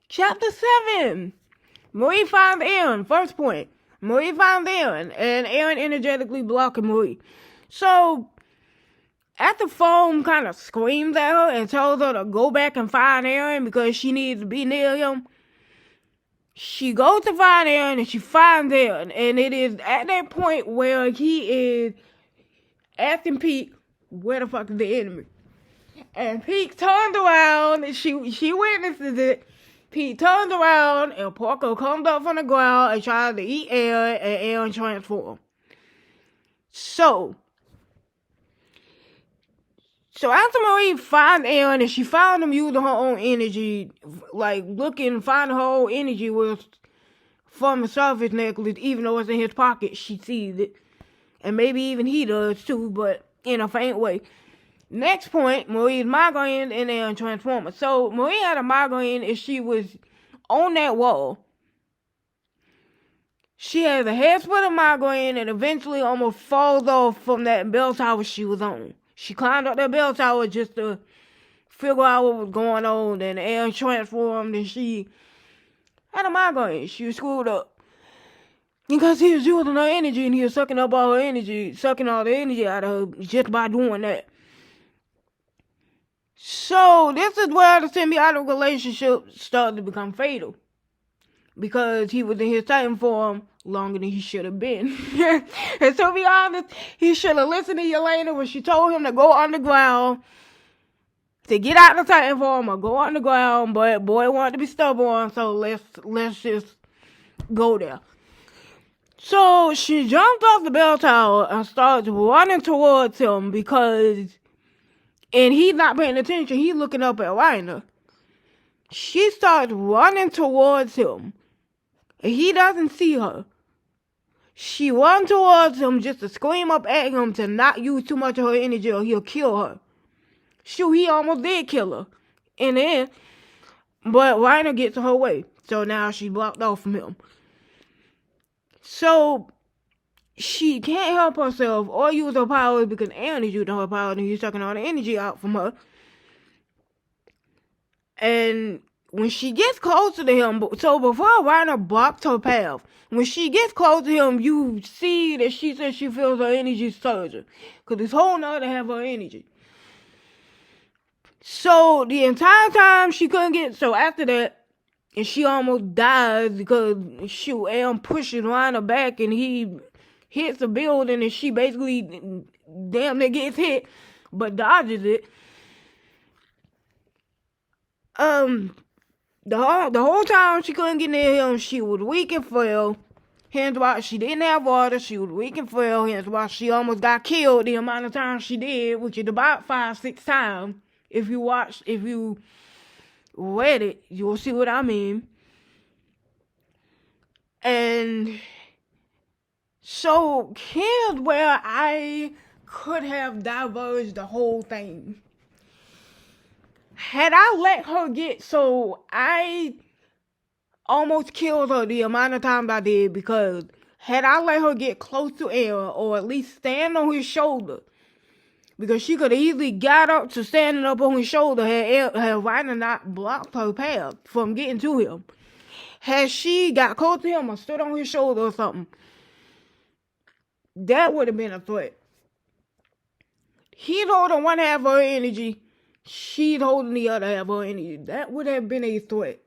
Chapter 7. Marie finds Aaron. First point. Marie finds Aaron, and Aaron energetically blocking Marie. So, after Foam kind of screams at her and tells her to go back and find Aaron because she needs to be near him, she goes to find Aaron and she finds Aaron. And it is at that point where he is asking Pieck, where the fuck is the enemy? And Pieck turns around and she witnesses it. Pieck turns around and Porco comes up from the ground and tries to eat Aaron, and Aaron transforms. So after Marie finds Aaron and she found him using her own energy, like looking, finding her own energy was from the surface necklace, even though it's in his pocket, she sees it. And maybe even he does too, but in a faint way. Next point, Marie's migraine and Aaron transformer. So Marie had a migraine and she was on that wall. She has a head splitting migraine and eventually almost falls off from that bell tower she was on. She climbed up that bell tower just to figure out what was going on, and Aaron transformed and she had a migraine. She was screwed up. Because he was using her energy and he was sucking up all her energy, sucking all the energy out of her just by doing that. So, this is where the symbiotic relationship started to become fatal. Because he was in his Titan form longer than he should have been. And to be honest, he should have listened to Leilani when she told him to go underground. To get out the Titan form or go underground. But boy wanted to be stubborn, so let's just go there. So, she jumped off the bell tower and starts running towards him because... And he's not paying attention. He's looking up at Reiner. She starts running towards him. And he doesn't see her. She runs towards him just to scream up at him to not use too much of her energy or he'll kill her. Shoot, he almost did kill her in the end. But Reiner gets her way. So now she's blocked off from him. So... she can't help herself or use her powers because Aaron is using her powers and he's sucking all the energy out from her. And when she gets closer to him, so before Reiner blocked her path, when she gets close to him, you see that she says she feels her energy surging. Because it's holding her to have her energy. So the entire time she couldn't get, so after that, and she almost dies because Aaron pushes Reiner back and he hits a building and she basically damn near gets hit, but dodges it. The whole time she couldn't get near him, she was weak and frail. Hence why she didn't have water, she was weak and frail. Hence why she almost got killed the amount of times she did, which is about 5-6 times. If you read it, you'll see what I mean. And... so, here's where I could have diverged the whole thing. Had I let her get, so I almost killed her the amount of times I did because had I let her get close to Aaron or at least stand on his shoulder, because she could easily got up to standing up on his shoulder had Reiner not blocked her path from getting to him. Had she got close to him or stood on his shoulder or something, that would have been a threat. He's holding one half of her energy. She's holding the other half of her energy. That would have been a threat.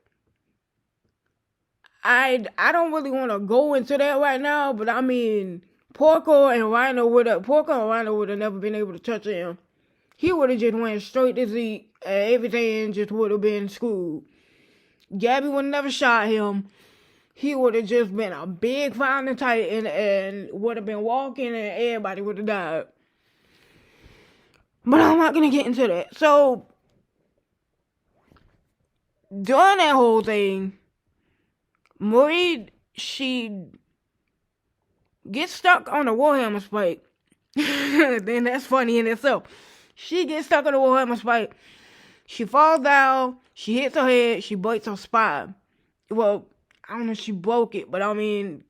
I don't really want to go into that right now, but I mean, Porco and Reiner would have never been able to touch him. He would have just went straight to Zeke, and everything just would have been screwed. Gabby would have never shot him. He would have just been a big founding titan and would have been walking and everybody would have died. But I'm not going to get into that. So, during that whole thing, Marie, she gets stuck on a Warhammer spike. Then that's funny in itself. She gets stuck on a Warhammer spike. She falls down. She hits her head. She breaks her spine. Well, I don't know if she broke it, but I mean,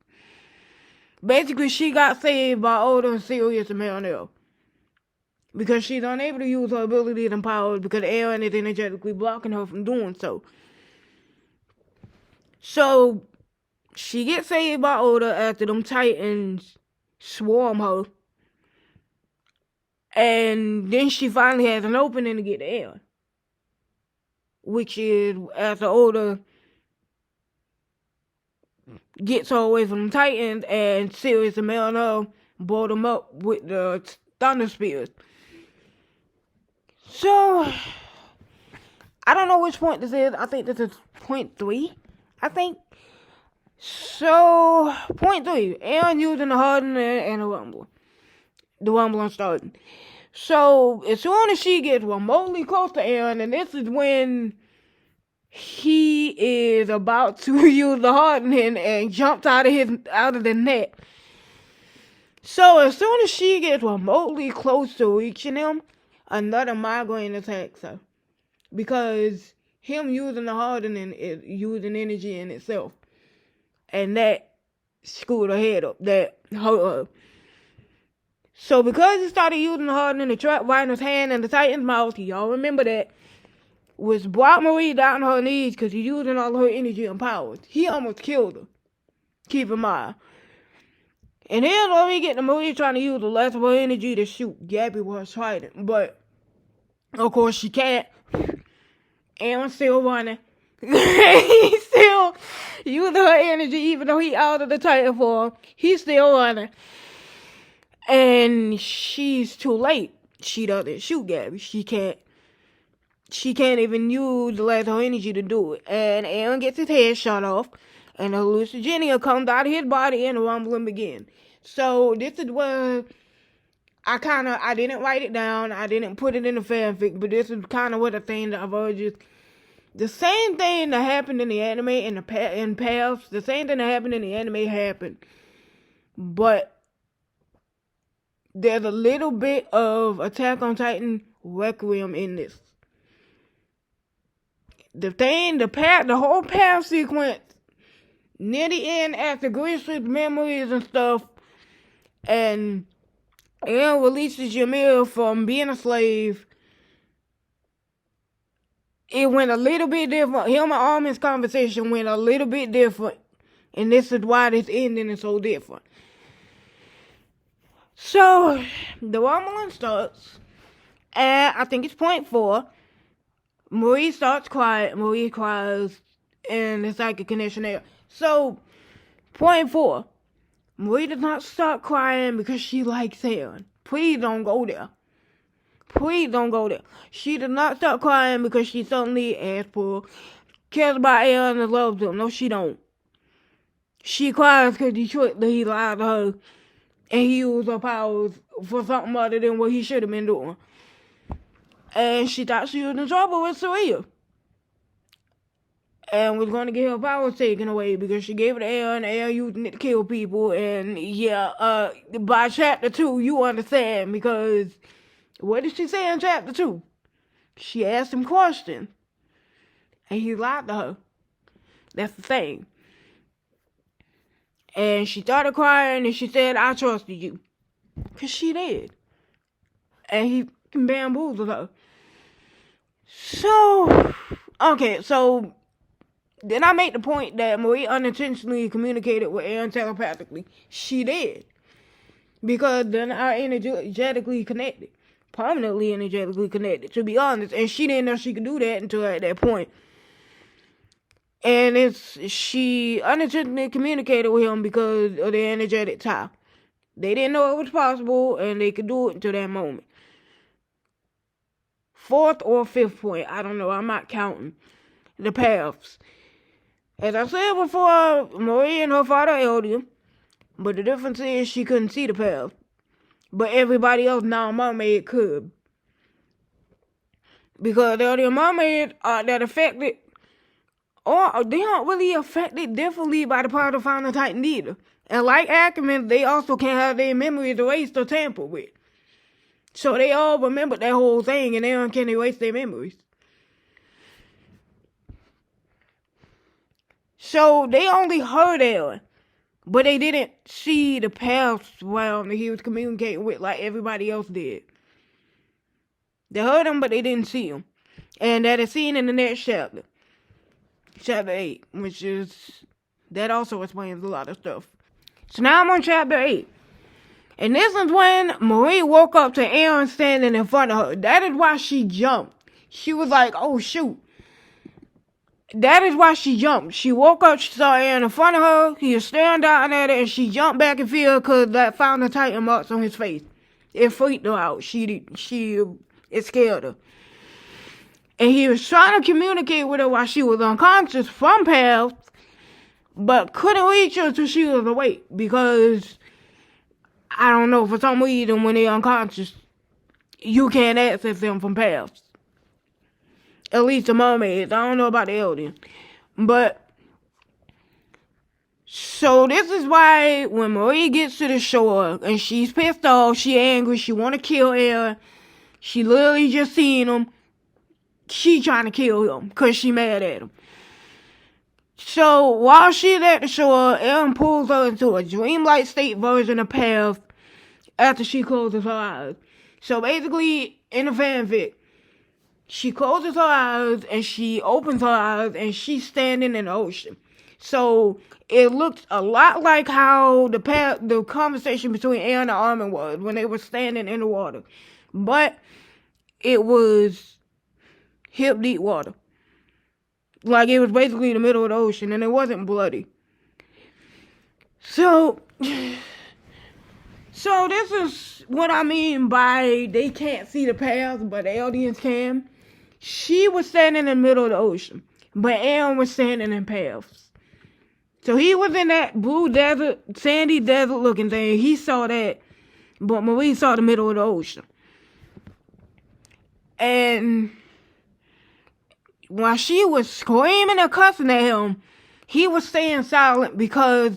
basically she got saved by Oda and Sirius and Marinelle. Because she's unable to use her abilities and powers because Aaron is energetically blocking her from doing so. So she gets saved by Oda after them Titans swarm her. And then she finally has an opening to get to Eren. Which is after Oda gets her away from the Titans and Sirius and Melano blow them up with the Thunder Spears. So, I don't know which point this is. I think this is point 3. I think. So, point 3. Eren using the hardener and the rumbling. The rumbling starting. So, as soon as she gets remotely close to Eren, and this is when he is about to use the hardening and jumps out of the net. So, as soon as she gets remotely close to reaching him, another migraine attacks her. Because him using the hardening is using energy in itself. And that screwed her head up. That hurt her. So because he started using the hardening, the trap right in his hand and the Titan's mouth, y'all remember that, was brought Marie down on her knees because he's using all her energy and powers. He almost killed her. Keep in mind. And here's where we get to Marie trying to use the last of her energy to shoot Gabby with her trident. But, of course, she can't. Eren's still running. He's still using her energy even though he out of the Titan form. He's still running. And she's too late. She doesn't shoot Gabby. She can't even use the last of her energy to do it. And Eren gets his head shot off. And the hallucinogenia comes out of his body and the rumbling begins. So this is where I didn't write it down. I didn't put it in the fanfic. But this is kind of what the thing that diverges. The same thing that happened in the anime in past. The same thing that happened in the anime happened. But there's a little bit of Attack on Titan Requiem in this. The whole path sequence, near the end, after Graceffa's memories and stuff, and Eren releases Ymir from being a slave, it went a little bit different. Him and Armin's conversation went a little bit different, and this is why this ending is so different. So, the rumbling starts, and I think it's point 4. Marie starts crying. Marie cries, and the psychic connection there. So, point 4. Marie does not start crying because she likes Eren. Please don't go there. Please don't go there. She does not start crying because she suddenly, as per, cares about Eren and loves him. No, she don't. She cries because he lied to her. And he used her powers for something other than what he should have been doing. And she thought she was in trouble with Saria. And was going to get her powers taken away because she gave it to Eren, and Eren using it to kill people. And yeah, by chapter 2, you understand, because what did she say in chapter 2? She asked him questions. And he lied to her. That's the thing. And she started crying, and she said, I trusted you. Because she did. And he bamboozled her. So, okay, so then I made the point that Marie unintentionally communicated with Eren telepathically. She did. Because they're not energetically connected. Permanently energetically connected, to be honest. And she didn't know she could do that until at that point. And she unintentionally communicated with him because of the energetic tie. They didn't know it was possible, and they could do it until that moment. 4th or 5th point, I don't know, I'm not counting the paths. As I said before, Marie and her father held him, but the difference is she couldn't see the path. But everybody else now mermaid could. Because there are mermaids that affected, or they aren't really affected differently by the power of Final Titan either. And like Ackerman, they also can't have their memories erased or tampered with. So they all remember that whole thing, and they can't erase their memories. So they only heard Eren, but they didn't see the paths around that he was communicating with like everybody else did. They heard him, but they didn't see him. And that is seen in the next chapter. chapter 8, that also explains a lot of stuff. So now I'm on chapter 8. And this is when Marie woke up to Aaron standing in front of her. That is why she jumped. She was like, oh shoot. That is why she jumped. She woke up, she saw Aaron in front of her. He was staring down at her, and she jumped back in fear because that found the Titan marks on his face. It freaked her out. It scared her. And he was trying to communicate with her while she was unconscious from paths, but couldn't reach her until she was awake because, I don't know, for some reason when they're unconscious, you can't access them from paths. At least the mermaids. I don't know about the aliens. But, so this is why when Marie gets to the shore and she's pissed off, she angry, she want to kill Aaron, she literally just seen him, she trying to kill him because she mad at him. So while she's at the shore, Aaron pulls her into a dreamlike state version of path after she closes her eyes. So basically, in the fanfic, she closes her eyes and she opens her eyes and she's standing in the ocean. So it looks a lot like how the conversation between Aaron and Armin was when they were standing in the water. But it was hip deep water. Like it was basically the middle of the ocean and it wasn't bloody. So this is what I mean by they can't see the path, but the aliens can. She was standing in the middle of the ocean, but Aaron was standing in paths. So he was in that blue desert, sandy desert looking thing. He saw that, but Marie saw the middle of the ocean. And while she was screaming and cussing at him, he was staying silent because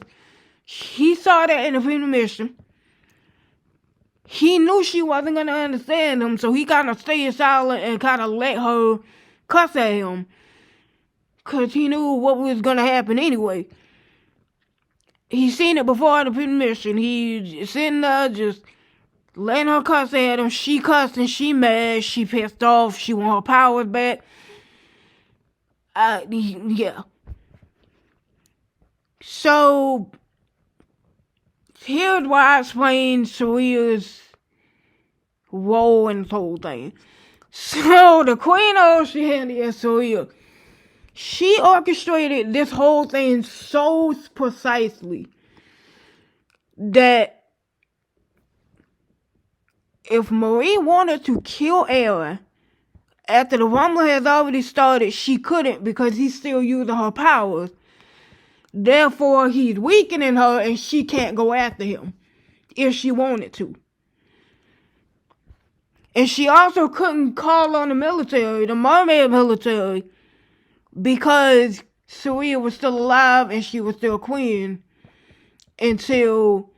he saw that in the premonition. He knew she wasn't going to understand him, so he kind of stayed silent and kind of let her cuss at him. Because he knew what was going to happen anyway. He seen it before in the premonition. He sitting there just letting her cuss at him. She cussed and she mad. She pissed off. She want her powers back. Yeah. So, here's why I explained Saria's role in this whole thing. So, the Queen of Oceania, Saria, she orchestrated this whole thing so precisely that if Marie wanted to kill Aaron, after the rumbling has already started, she couldn't because he's still using her powers. Therefore, he's weakening her and she can't go after him if she wanted to. And she also couldn't call on the military, the mermaid military, because Saria was still alive and she was still queen until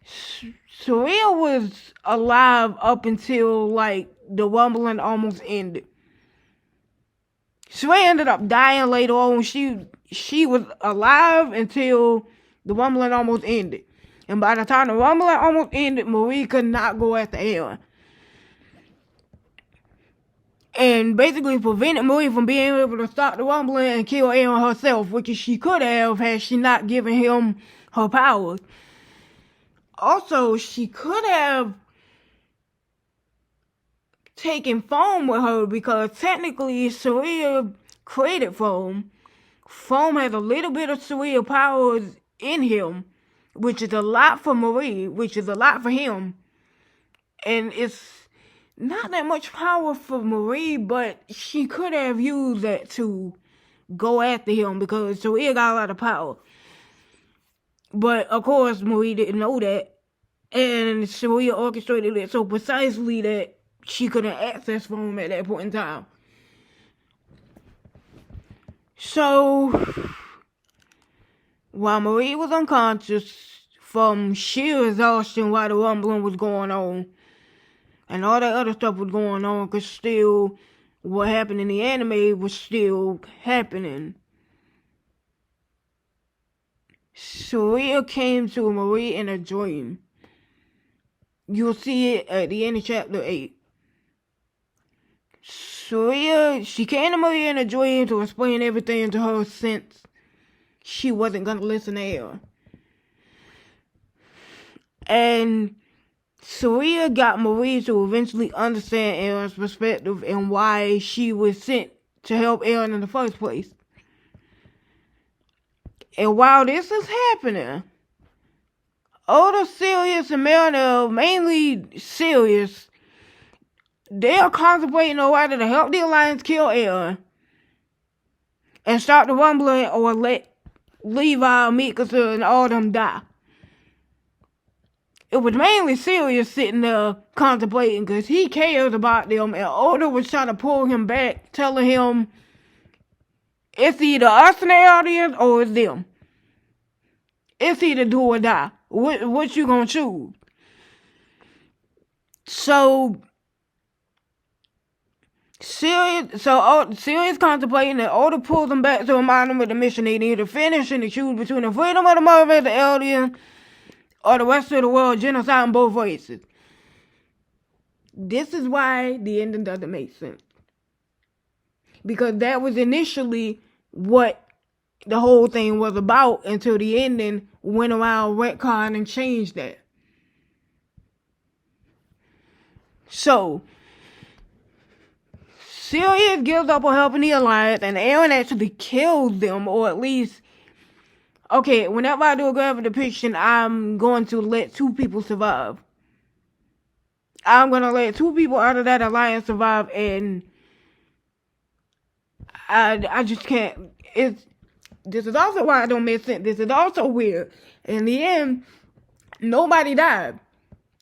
Saria was alive up until like the rumbling almost ended. Saria ended up dying later on. She was alive until the rumbling almost ended. And by the time the rumbling almost ended, Marie could not go after Aaron. And basically prevented Marie from being able to stop the rumbling and kill Aaron herself, which she could have had she not given him her powers. Also, she could have taken foam with her because technically Saria created foam. Foam has a little bit of Saria powers in him, which is a lot for Marie, which is a lot for him. And it's not that much power for Marie, but she could have used that to go after him because Saria got a lot of power. But, of course, Marie didn't know that. And Saria orchestrated it so precisely that she couldn't access foam at that point in time. So, while Marie was unconscious from sheer exhaustion while the rumbling was going on, and all that other stuff was going on, because still, what happened in the anime was still happening. Saria came to Marie in a dream. You'll see it at the end of chapter 8. Surya, she came to Maria and Joy to explain everything to her since she wasn't going to listen to Aaron. And Surya got Maria to eventually understand Aaron's perspective and why she was sent to help Aaron in the first place. And while this is happening, Oda, Sirius, and Mariner, mainly Sirius, they are contemplating on whether to help the Alliance kill Aaron and start the rumbling or let Levi, Mikasa, and all them die. It was mainly Sirius sitting there contemplating because he cares about them, and Oda was trying to pull him back, telling him it's either us in the audience or it's them. It's either do or die. What you gonna choose? So Sirius contemplating that Oda pulls them back to remind them of the mission they need to finish and to choose between the freedom of the Mermaids, the alien, or the rest of the world, genocide in both races. This is why the ending doesn't make sense. Because that was initially what the whole thing was about until the ending went around retcon and changed that. So, Sirius gives up on helping the Alliance, and Aaron actually kills them, or at least, okay, whenever I do a graphic depiction, I'm going to let 2 people survive. I'm going to let 2 people out of that Alliance survive, and I just can't. This is also why I don't make sense. This is also weird. In the end, nobody died.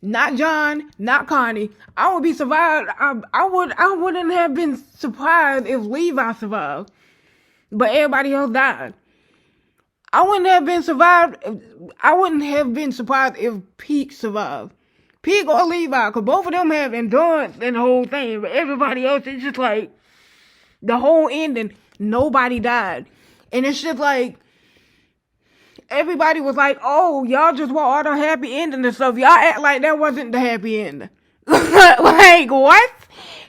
Not John, not Connie. I would be survived. I wouldn't have been surprised if Levi survived. But everybody else died. I wouldn't have been surprised if Pieck survived. Pieck or Levi, because both of them have endurance in the whole thing. But everybody else, is just like, the whole ending, nobody died. And it's just like, everybody was like, oh, y'all just want all the happy ending and stuff. Y'all act like that wasn't the happy ending. Like, what?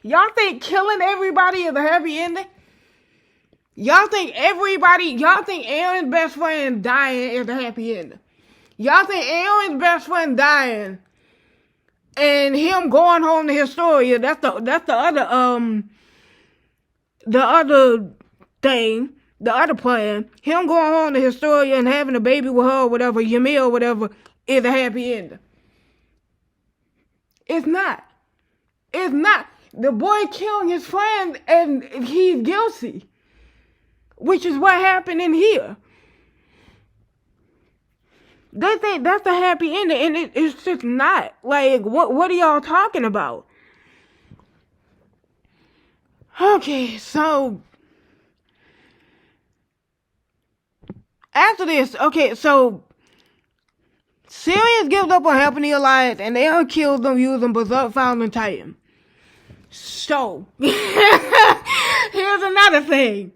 Y'all think killing everybody is a happy ending? Y'all think Aaron's best friend dying is a happy ending? Y'all think Aaron's best friend dying and him going home to Historia, that's the other thing, the other plan, him going home to Historia and having a baby with her or whatever, Ymir or whatever, is a happy ending. It's not. It's not. The boy killing his friend and he's guilty. Which is what happened in here. They think that's the happy ending, and it's just not. Like, what are y'all talking about? Okay, so after this, Sirius gives up on helping the Alliance, and they kills them using Berserk Founding Titan. So, here's another thing.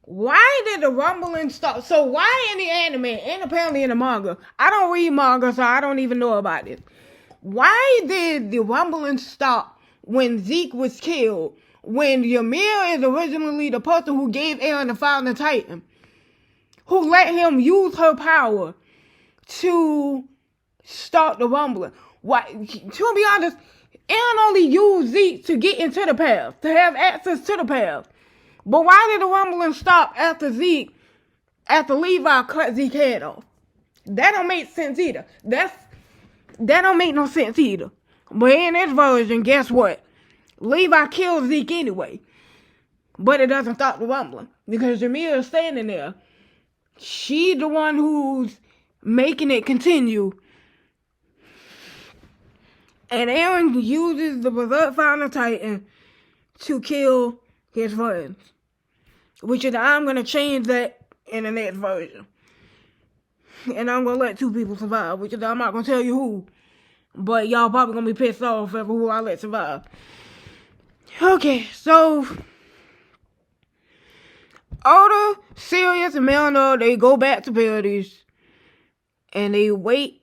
Why did the rumbling stop? So why in the anime, and apparently in the manga, I don't read manga, so I don't even know about it. Why did the rumbling stop when Zeke was killed, when Ymir is originally the person who gave Eren the Founding Titan, who let him use her power to start the rumbling? Why? To be honest, Eren only used Zeke to get into the path, to have access to the path. But why did the rumbling stop after Levi cut Zeke's head off? That don't make sense either. That don't make no sense either. But in this version, guess what? Levi kills Zeke anyway. But it doesn't stop the rumbling. Because Ymir is standing there. She's the one who's making it continue. And Eren uses the Berserk Founding Titan to kill his friends. Which is, I'm going to change that in the next version. And I'm going to let 2 people survive. Which is, I'm not going to tell you who. But y'all probably going to be pissed off over who I let survive. Okay, so Oda, Sirius, and Melna, they go back to Paradise. And they wait.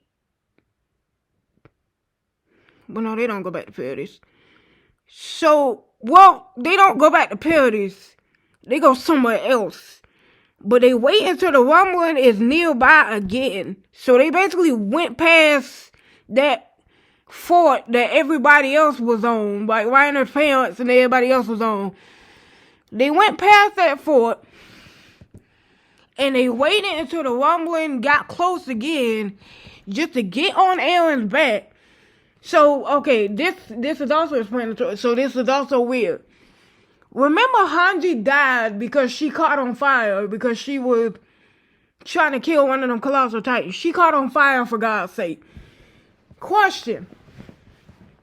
But no, they don't go back to Paradise. So Well, they don't go back to Paradise. They go somewhere else. But they wait until the rumbling is nearby again. So they basically went past that fort that everybody else was on. Like Reiner's parents and everybody else was on. They went past that fort. And they waited until the rumbling got close again. Just to get on Aaron's back. So, okay, this is also explanatory. So this is also weird. Remember Hanji died because she caught on fire because she was trying to kill one of them colossal titans. She caught on fire, for God's sake. Question.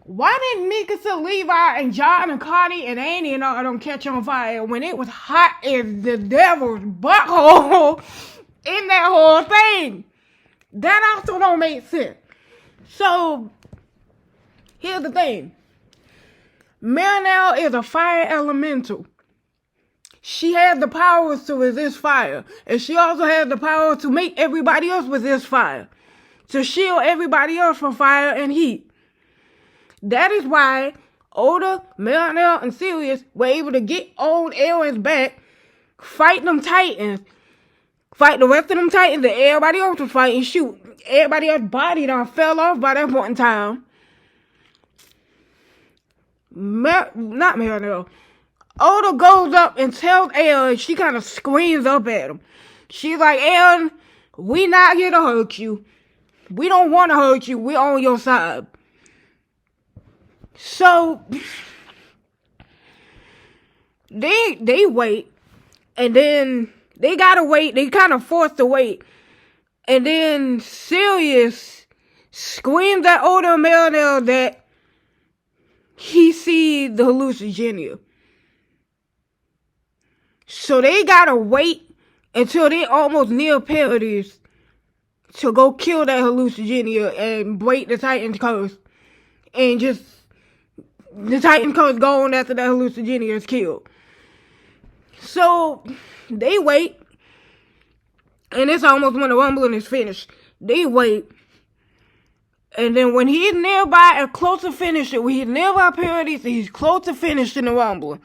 Why didn't Mikasa, Levi, and John, and Connie, and Annie, and all of them catch on fire when it was hot as the devil's butthole in that whole thing? That also don't make sense. So, here's the thing. Marinelle is a fire elemental. She has the powers to resist fire. And she also has the power to make everybody else resist fire. To shield everybody else from fire and heat. That is why Oda, Marinelle, and Sirius were able to get on Aaron's back, fight them titans, fight the rest of them titans that everybody else was fighting, shoot. Everybody else's body done fell off by that point in time. Not Marinelle. Oda goes up and tells Aaron, she kind of screams up at him. She's like, Aaron, we not here to hurt you. We don't want to hurt you. We're on your side. So, they wait. And then they gotta wait. They kind of forced to wait. And then Sirius screams at Oda and Marinelle that he sees the hallucinogenia. So they gotta wait until they almost near Paradise to go kill that hallucinogenia and break the Titan's curse. And just, the Titan's curse gone after that hallucinogenia is killed. So, they wait. And it's almost when the rumbling is finished. They wait. And then when he's nearby and close to finishing, when he's nearby Paradise, he's close to finishing the rumbling.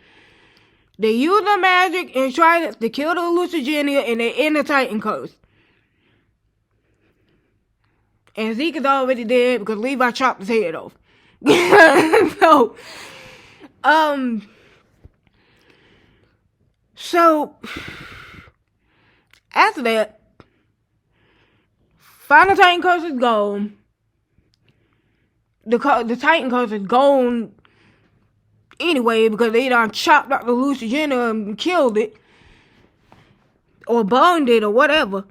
They use the magic and try to kill the hallucinogenia, and they end the Titan curse. And Zeke is already dead because Levi chopped his head off. So, after that, final Titan curse is gone. The Titan curse is gone anyway because they done chopped up the hallucinogenia and killed it. Or burned it or whatever.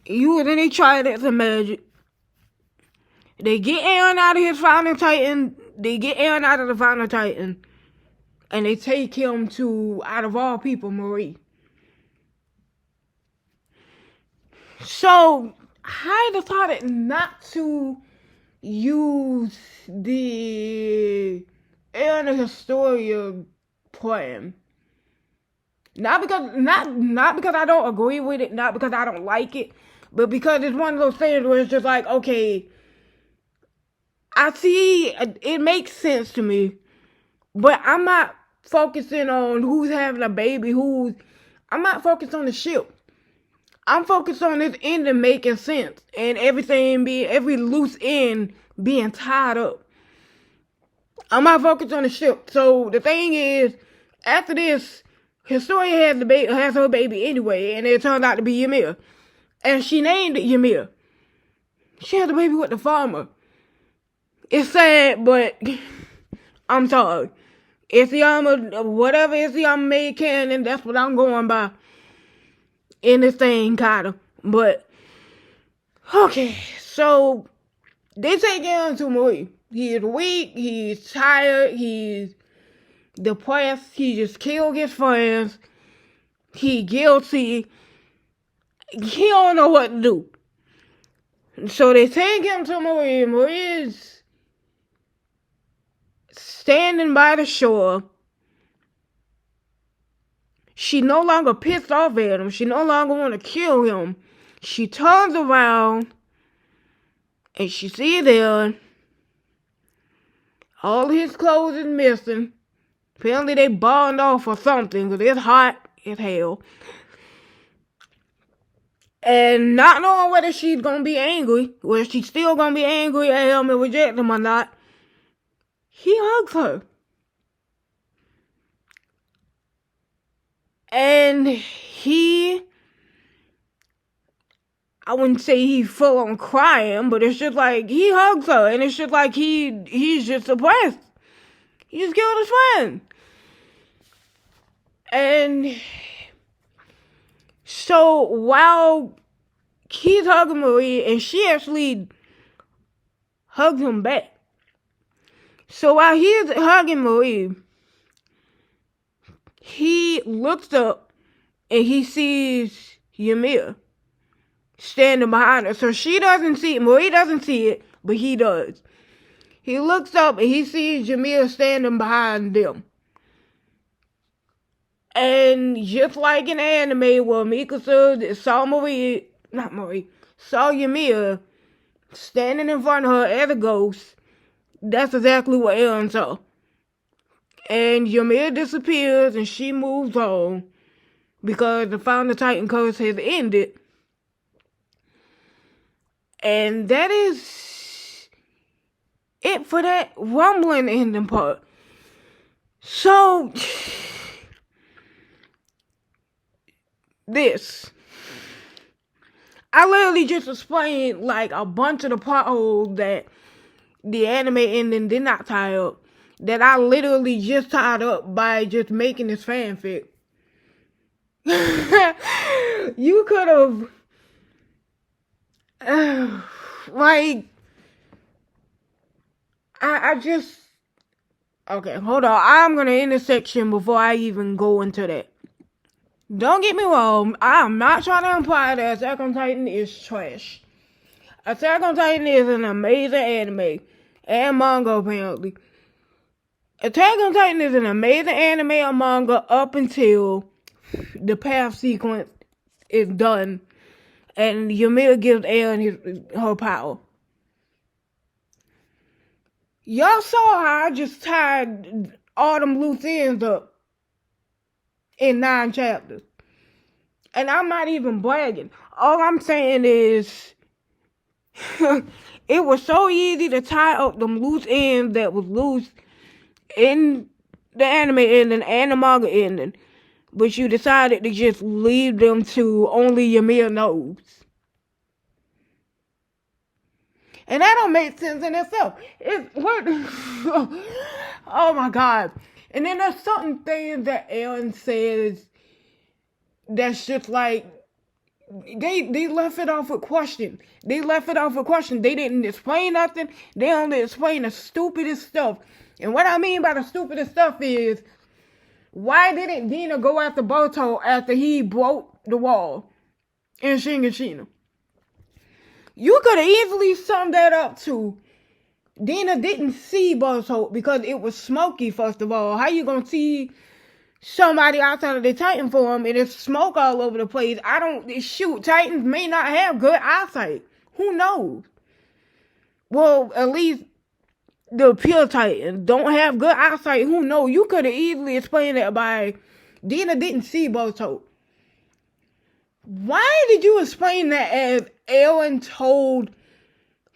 Then they tried it as magic. They get Aaron out of his final Titan. They get Aaron out of the final Titan. And they take him to, out of all people, Marie. So, I decided not to use the Aaron the Historia plan. Not because I don't agree with it, not because I don't like it, but because it's one of those things where it's just like, okay, I see, it makes sense to me, but I'm not focusing on who's having a baby, I'm not focused on the ship. I'm focused on this ending making sense, and every loose end being tied up. I'm not focused on the ship. So the thing is, after this, Historia has her baby anyway, and it turned out to be Ymir. And she named it Ymir. She had a baby with the farmer. It's sad, but I'm sorry. Isayama, whatever Isayama made canon, that's what I'm going by. In this thing, kinda. But, okay, so, they take him to Marie. He is weak, he's tired, he's depressed, he just killed his friends, he guilty, he don't know what to do. So they take him to Marie. Marie is standing by the shore. She no longer pissed off at him. She no longer want to kill him. She turns around and she sees there all his clothes is missing. Apparently they bond off or something, because it's hot as hell. And not knowing whether she's gonna be angry, whether she's still gonna be angry at him and reject him or not, he hugs her. And I wouldn't say he full on crying, but it's just like he hugs her, and it's just like he's just suppressed. He just killed his friend. And so while he's hugging Marie, and she actually hugs him back. So while he's hugging Marie, he looks up and he sees Ymir standing behind her. So she doesn't see it. Marie doesn't see it, but he does. He looks up and he sees Ymir standing behind them. And just like in anime where Mikasa saw Ymir standing in front of her as a ghost, that's exactly what Eren saw. And Ymir disappears and she moves on because the Founder Titan curse has ended. And that is it for that rumbling ending part. So, I literally just explained like a bunch of the plot holes that the anime ending did not tie up, that I literally just tied up by just making this fanfic. You could have, okay, hold on. I'm gonna end this section before I even go into that. Don't get me wrong, I'm not trying to imply that Attack on Titan is trash. Attack on Titan is an amazing anime and manga, apparently. Attack on Titan is an amazing anime and manga up until the path sequence is done and Ymir gives Eren her power. Y'all saw how I just tied all them loose ends up in 9 chapters. And I'm not even bragging. All I'm saying is it was so easy to tie up them loose ends that was loose in the anime ending and the manga ending. But you decided to just leave them to only Ymir knows. And that don't make sense in itself. Oh my God. And then there's certain things that Eren says that's just like, they left it off with question. They didn't explain nothing. They only explained the stupidest stuff. And what I mean by the stupidest stuff is, why didn't Dina go after Boruto after he broke the wall in Shingekino? You could have easily summed that up to Dina didn't see Boruto because it was smoky, first of all. How you gonna see somebody outside of the Titan form and there's smoke all over the place? Titans may not have good eyesight. Who knows? Well, at least the pure Titans don't have good eyesight. Who knows? You could have easily explained that by Dina didn't see Boruto. Why did you explain that as Eren told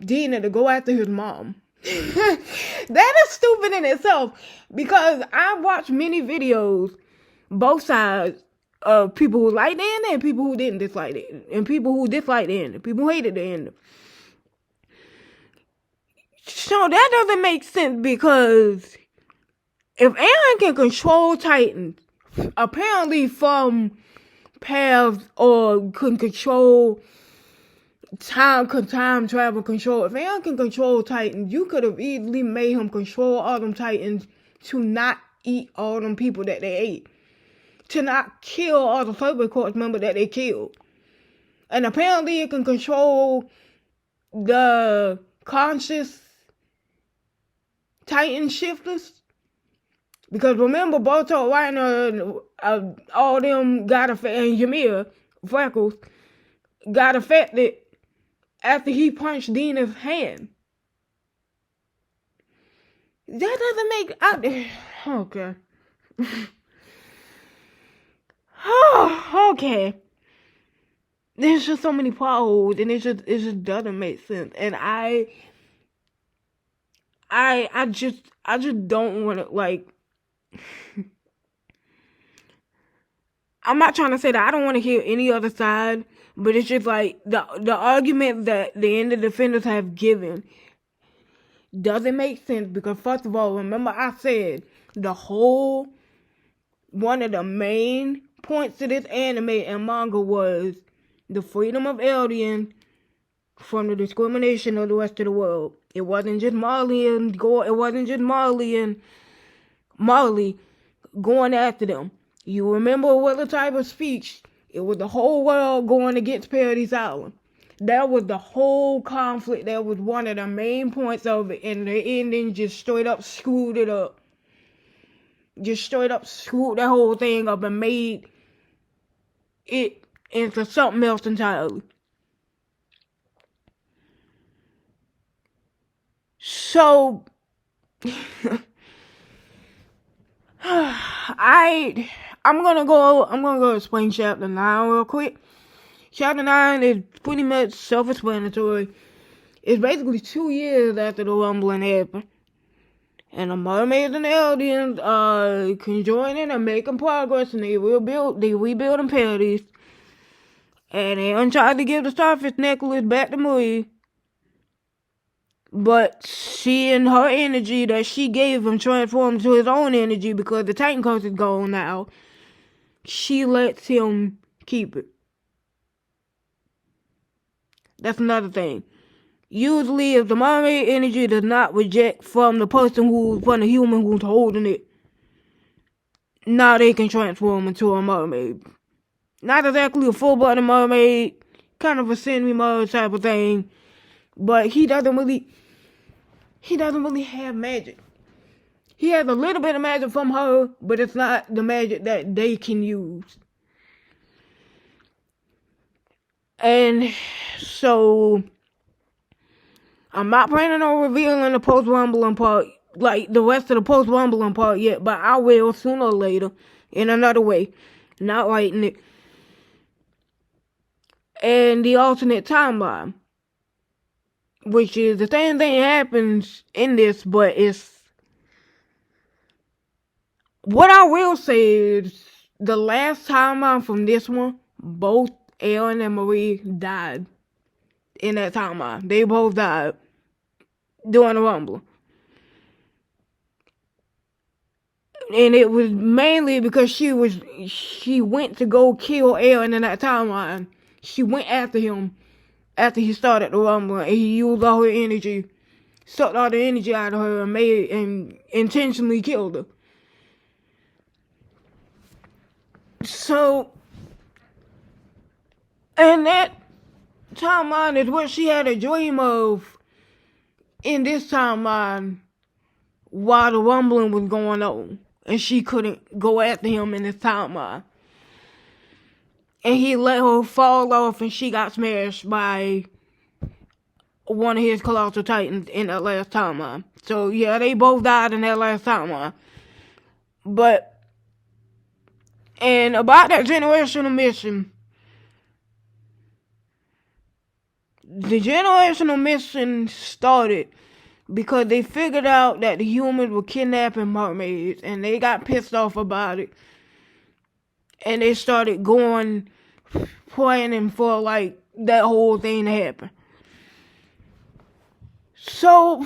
Dina to go after his mom? That is stupid in itself, because I watched many videos, both sides, of people who liked the ending and people who didn't dislike it, and people who disliked the ending, people who hated the ending. So that doesn't make sense, because if Eren can control Titans, apparently from paths, or can control time travel control. If Eren can control Titans, you could have easily made him control all them Titans to not eat all them people that they ate. To not kill all the thesurveycorps members that they killed. And apparently it can control the conscious Titan shifters. Because remember, Boruto, Reiner, all them got affected, and Ymir, Freckles, got affected after he punched Dina's hand. That doesn't make... Okay. Okay. There's just so many plot holes, and it just doesn't make sense. And I just don't want to, like. I'm not trying to say that I don't want to hear any other side, but it's just like the argument that the end defenders have given doesn't make sense, because first of all, remember I said one of the main points to this anime and manga was the freedom of aliens from the discrimination of the rest of the world. It wasn't just Marley and Marley going after them. You remember what the type of speech? It was the whole world going against Paradise Island. That was the whole conflict. That was one of the main points of it. And the ending just straight up screwed it up. Just straight up screwed that whole thing up and made it into something else entirely. So, I'm gonna go explain chapter 9 real quick. Chapter 9 is pretty much self-explanatory. It's basically 2 years after the rumbling happened. And the mermaids and the aliens are conjoining and making progress, and they rebuilding Paradise. And they tried to give the starfish necklace back to Marie. But seeing her energy that she gave him transformed to his own energy, because the Titan curse is gone now, she lets him keep it. That's another thing. Usually, if the mermaid energy does not reject from the human who's holding it, now they can transform into a mermaid. Not exactly a full-blooded mermaid, kind of a semi-merge type of thing, but he doesn't really have magic. He has a little bit of magic from her, but it's not the magic that they can use. And so, I'm not planning on revealing the post-rumbling part, like the rest of the post-rumbling part yet, but I will sooner or later, in another way, not writing it. And the alternate timeline, which is the same thing happens in this, but it's... What I will say is, the last timeline from this one, both Aaron and Marie died in that timeline. They both died during the rumble. And it was mainly because she went to go kill Aaron in that timeline. She went after him after he started the rumble, and he used all her energy, sucked all the energy out of her, and intentionally killed her. So, and that timeline is what she had a dream of in this timeline while the rumbling was going on, and she couldn't go after him in this timeline. And he let her fall off, and she got smashed by one of his colossal titans in that last timeline. So, yeah, they both died in that last timeline. And about that generational mission, the generational mission started because they figured out that the humans were kidnapping mermaids, and they got pissed off about it. And they started planning for, like, that whole thing to happen. So,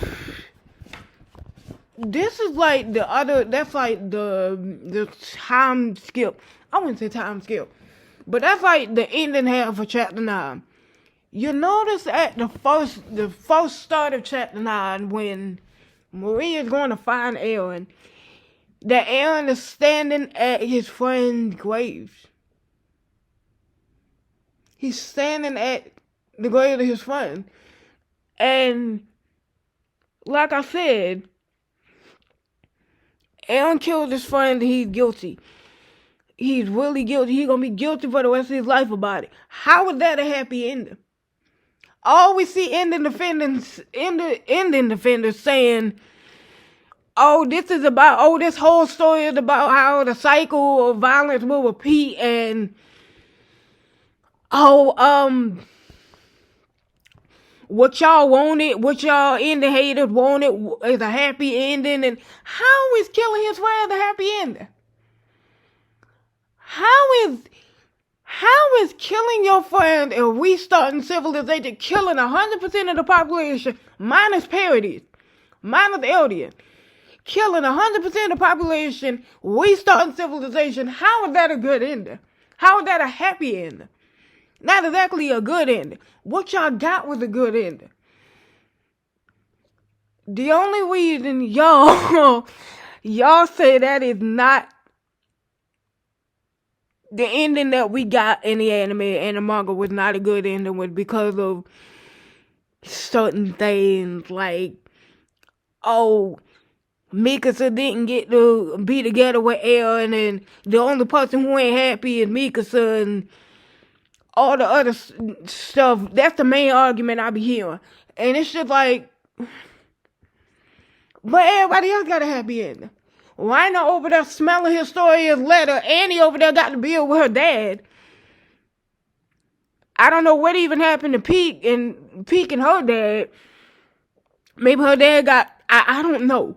this is like that's like the time skip. I wouldn't say time skip, but that's like the ending half of chapter 9. You notice at the first start of chapter 9, when Maria is going to find Aaron, that Aaron is standing at his friend's grave. He's standing at the grave of his friend. And, like I said, Aaron killed his friend, he's guilty. He's really guilty. He's gonna be guilty for the rest of his life about it. How is that a happy ending? I always see ending defenders saying, this whole story is about how the cycle of violence will repeat, and what y'all wanted, what y'all ending haters wanted is a happy ending. And how is killing his friend a happy ending? How is killing your friend and restarting civilization, killing 100% of the population, minus parodies, minus aliens, killing 100% of the population, restarting civilization? How is that a good ending? How is that a happy ending? Not exactly a good ending. What y'all got was a good ending. The only reason y'all say that is not the ending that we got in the anime and the manga was not a good ending was because of certain things like, Mikasa didn't get to be together with Eren, and the only person who ain't happy is Mikasa, and all the other stuff. That's the main argument I be hearing. And it's just like, but everybody else got a happy ending. Reiner over there smelling Historia's letter. Annie over there got to build with her dad. I don't know what even happened to Pieck and her dad. Maybe her dad got, I don't know.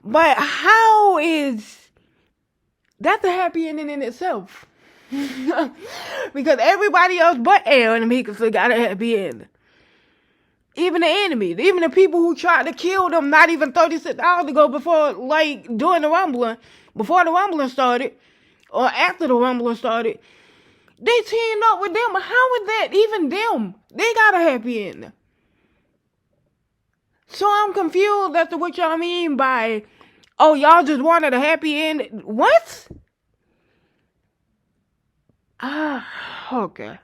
But how is, that's a happy ending in itself. Because everybody else but Eren and Mikasa got a happy ending. Even the enemies, even the people who tried to kill them not even 36 hours ago before, like, during the rumbling, before the rumbling started, or after the rumbling started, they teamed up with them. How is that even them? They got a happy ending. So I'm confused as to what y'all mean by, y'all just wanted a happy ending. What? Okay.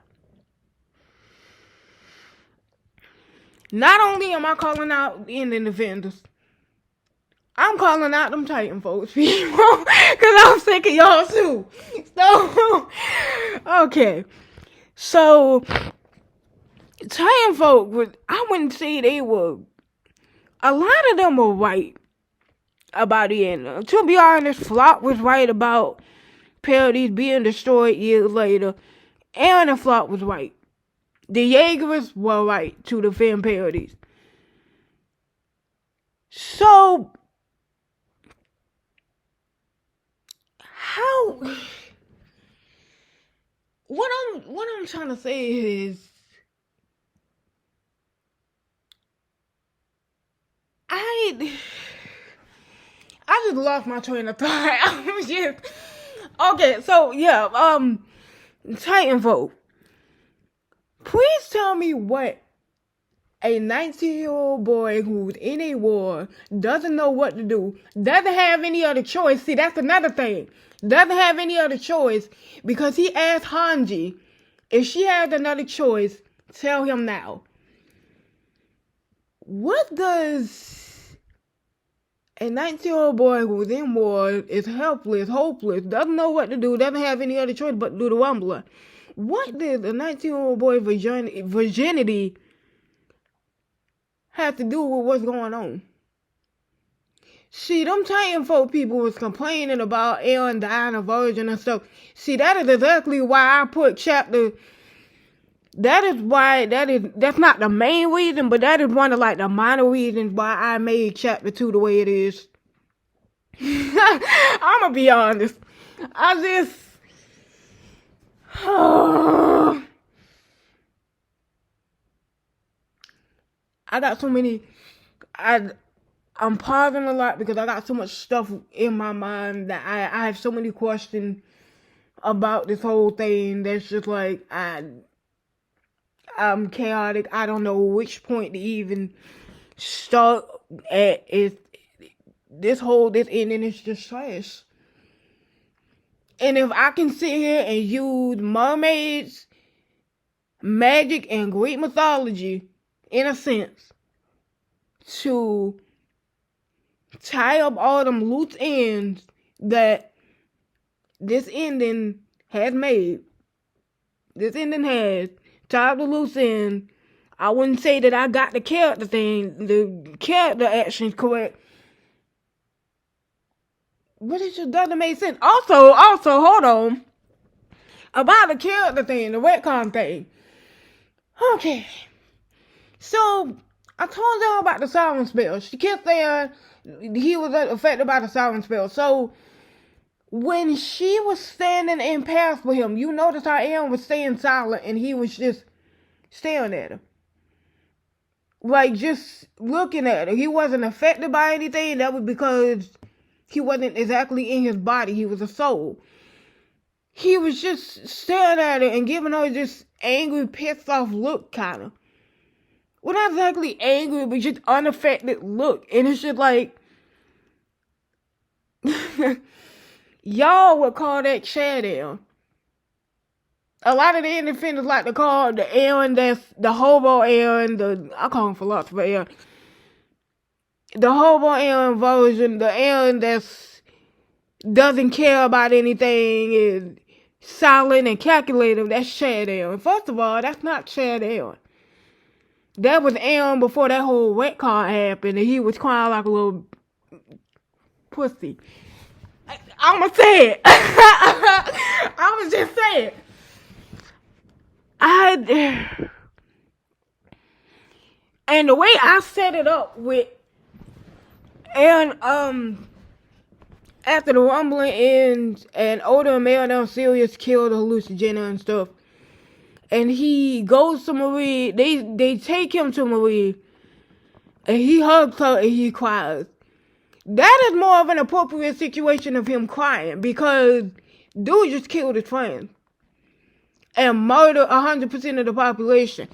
Not only am I calling out the ending defenders, I'm calling out them Titan folks, people, because I'm sick of y'all too. So, okay. So, Titan folk, I wouldn't say they were, a lot of them were right about the end. To be honest, Flock was right about parodies being destroyed years later. Eren and Flock was right. The jaegerists were right to defend parodies. So, what I'm trying to say is, I just lost my train of thought. Okay, so yeah, Titanfall. Please tell me what a 19-year-old boy who's in a war, doesn't know what to do, doesn't have any other choice. See, that's another thing. Doesn't have any other choice because he asked Hanji, if she has another choice, tell him now. What does a 19-year-old boy who's in war, is helpless, hopeless, doesn't know what to do, doesn't have any other choice but to do the rumbler? What did a 19-year-old boy virginity have to do with what's going on? See, them Titanfolk people was complaining about Eren dying a virgin and stuff. See, that is exactly why I put chapter. That's not the main reason, but that is one of like the minor reasons why I made chapter 2 the way it is. I'm gonna be honest. I got so many. I'm pausing a lot because I got so much stuff in my mind that I have so many questions about this whole thing. That's just like I'm chaotic. I don't know which point to even start at. This ending is just trash. And if I can sit here and use mermaids, magic, and Greek mythology, in a sense, to tie up all them loose ends that this ending has made. This ending has tied up the loose ends. I wouldn't say that I got the character actions correct. But it just doesn't make sense. Also, hold on. About the character thing, the retcon thing. Okay. So, I told y'all about the siren spell. She kept saying he was affected by the siren spell. So, when she was standing in path with him, you notice how Aaron was staying silent and he was just staring at her. Like, just looking at her. He wasn't affected by anything. That was because he wasn't exactly in his body. He was a soul. He was just staring at her and giving her this angry, pissed off look, kind of. Well, not exactly angry, but just unaffected look. And it's just like, y'all would call that shadow. A lot of the independents like to call the Aaron that's the hobo Aaron, I call him philosopher Aaron. The hobo Aaron version, the Aaron that's doesn't care about anything, is silent and calculative, that's Chad Aaron. First of all, that's not Chad Aaron. That was Aaron before that whole retcon happened, and he was crying like a little pussy. I'ma say it. I'ma just say it. And the way I set it up with Aaron, after the rumbling ends and older male now Sirius killed the hallucinogenic and stuff, and he goes to Marie, they take him to Marie, and he hugs her and he cries. That is more of an appropriate situation of him crying, because dude just killed his friend and murdered 100% of the population.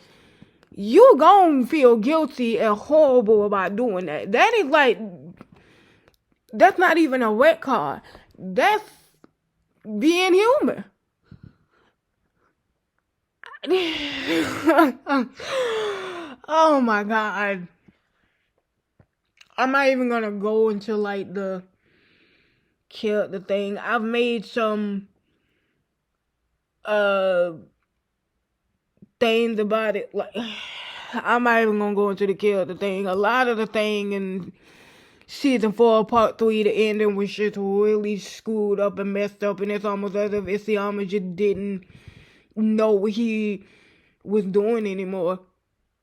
You gon' feel guilty and horrible about doing that. That is like, that's not even a retcon. That's being human. Oh my god. I'm not even gonna go into like the character thing. I've made some things about it. Like, I'm not even gonna go into the character thing. A lot of the thing in season 4, part 3, the ending was just really screwed up and messed up, and it's almost as if Isayama just didn't know what he was doing anymore.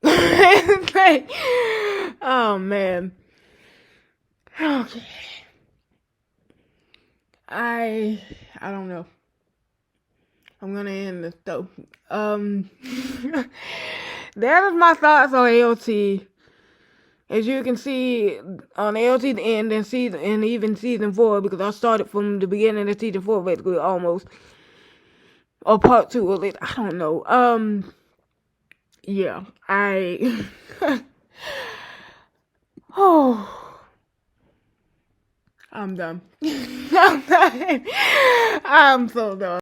It's like, oh man. Okay. I don't know. I'm gonna end this though. That is my thoughts on LT. As you can see on LT the end and even season 4, because I started from the beginning of season 4 basically almost. Or part 2 of it. I don't know. Yeah. Oh. I'm done. I'm so done.